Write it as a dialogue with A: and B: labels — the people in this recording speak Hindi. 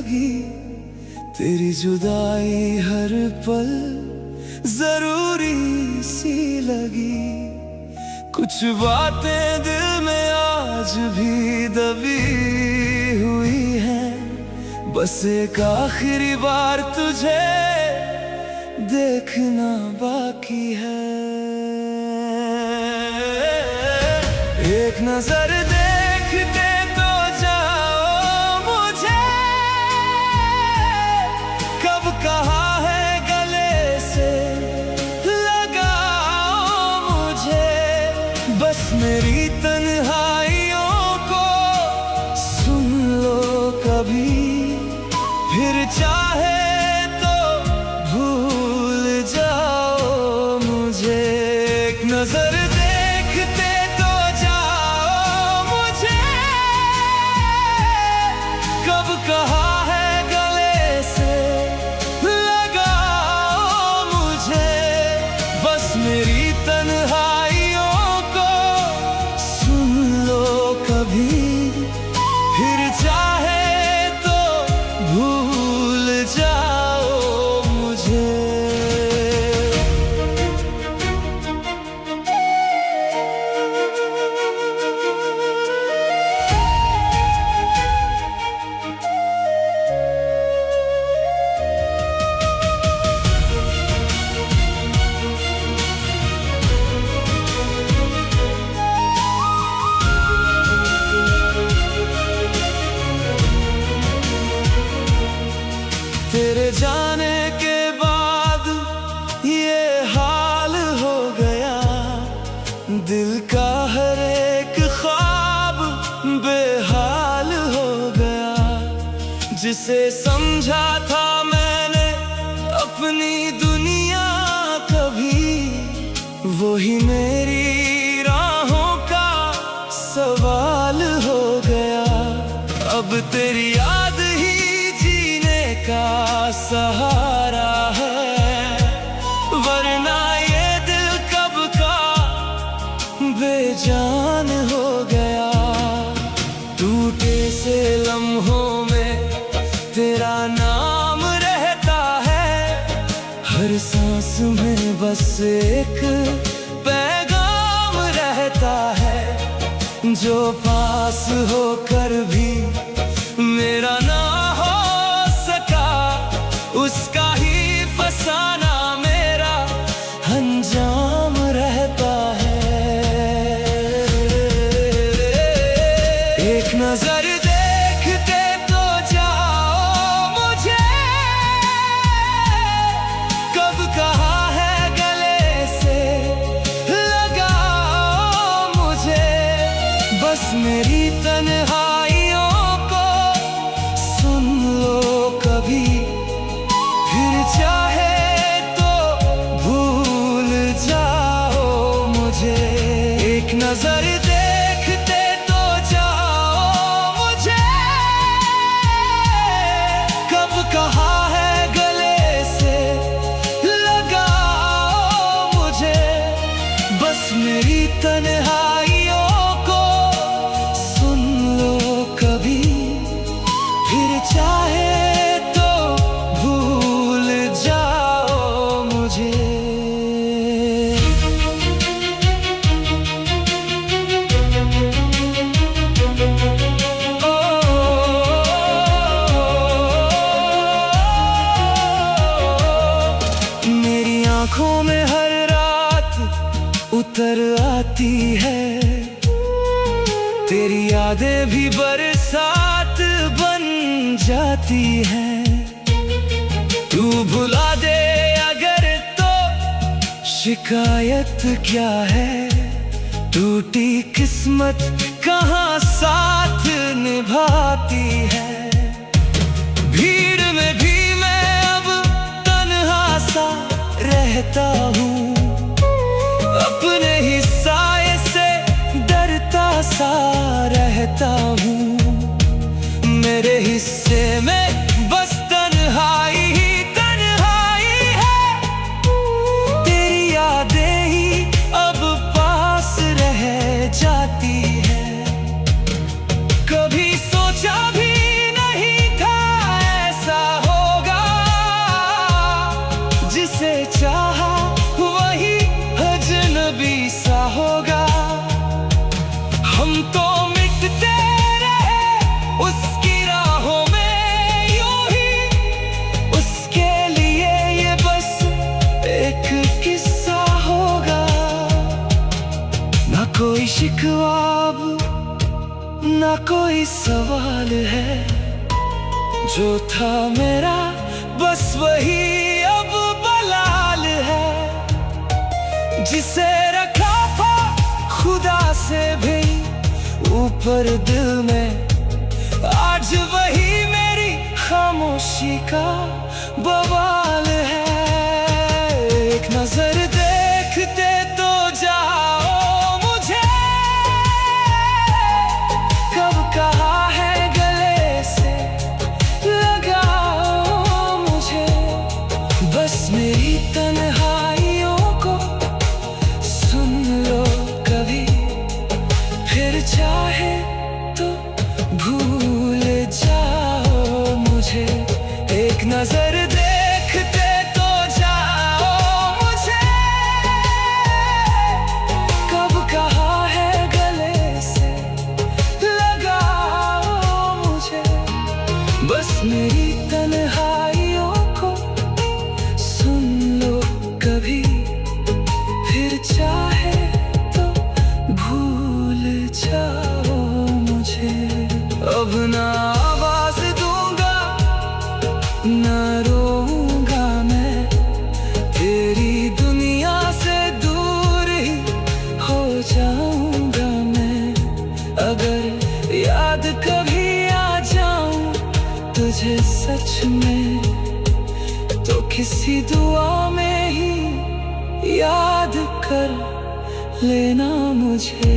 A: लगी, तेरी जुदाई हर पल जरूरी सी लगी। कुछ बातें दिल में आज भी दबी हुई हैं, बस एक आखिरी बार तुझे देखना बाकी है। एक नजर देखते तो जाओ मुझे, कब कहा है गले से लगाओ मुझे। बस मेरी तन्हाइयों को सुन लो कभी, फिर चाहे तो भूल जाओ मुझे। एक नजर देखते तो जाओ मुझे, कब कहा है गले से लगाओ मुझे। बस मेरी तन्हाइयों को सुन लो कभी, फिर चाहे तो भूल जाओ मुझे। तेरे जाने के बाद ये हाल हो गया, दिल का हर एक ख्वाब बेहाल हो गया। जिसे समझा था मैंने अपनी दुनिया कभी, वही मेरी राहों का सवाल हो गया। अब तेरी याद ही का सहारा है, वरना ये दिल कब का बेजान हो गया। टूटे से लम्हों में तेरा नाम रहता है, हर सांस में बस एक पैगाम रहता है। जो पास होकर भी मेरा ना हो सका, उसका ही फसाना मेरा अंजाम रहता है। एक नजर देखते तो जाओ मुझे, कब कहा है गले से लगाओ मुझे। बस मेरी तन्हाइयों को सुन लो कभी, फिर चाहे तो भूल जाओ मुझे। एक नजर देखते तो जाओ मुझे, कब कहा है गले से लगाओ मुझे। बस मेरी तन्हाइयों को सुन लो कभी, फिर चाहे तो भूल जाओ मुझे। मेरी आंखों में हर रात उतर आती है, तेरी यादें भी बरसात बन जाती है। तू भुला दे अगर तो शिकायत क्या है, टूटी किस्मत कहाँ साथ निभाती है। भीड़ में भी मैं अब तन्हा सा रहता हूँ, अपने ही साए से डरता सा रहता हूँ। मेरे हिस्से में बस तन्हाई ही तन्हाई है, तेरी यादें ही अब पास रह जाती है। कभी सोचा भी नहीं था जो था मेरा बस वही अब बलाल है, जिसे रखा था खुदा से भी ऊपर दिल में, आज वही मेरी खामोशी का बवाल है। एक नजर देखते तो जाओ मुझे, कब कहा है गले से लगाओ मुझे, बस मेरी तन्हाइयों को सुन लो कभी, फिर चाहे तो भूल जाओ मुझे। एक नजर देखते तो जाओ मुझे, कब कहा है गले से लगाओ मुझे, बस मेरी तन्हाइयों को सुन लो कभी, फिर चाहे तो भूल जाओ मुझे। अब ना आवाज दूंगा ना रोऊंगा मैं, तेरी दुनिया से दूर ही हो जाऊंगा मैं। अगर याद कभी आ जाऊं तुझे सच में, तो किसी दुआ में ही याद कर लेना मुझे।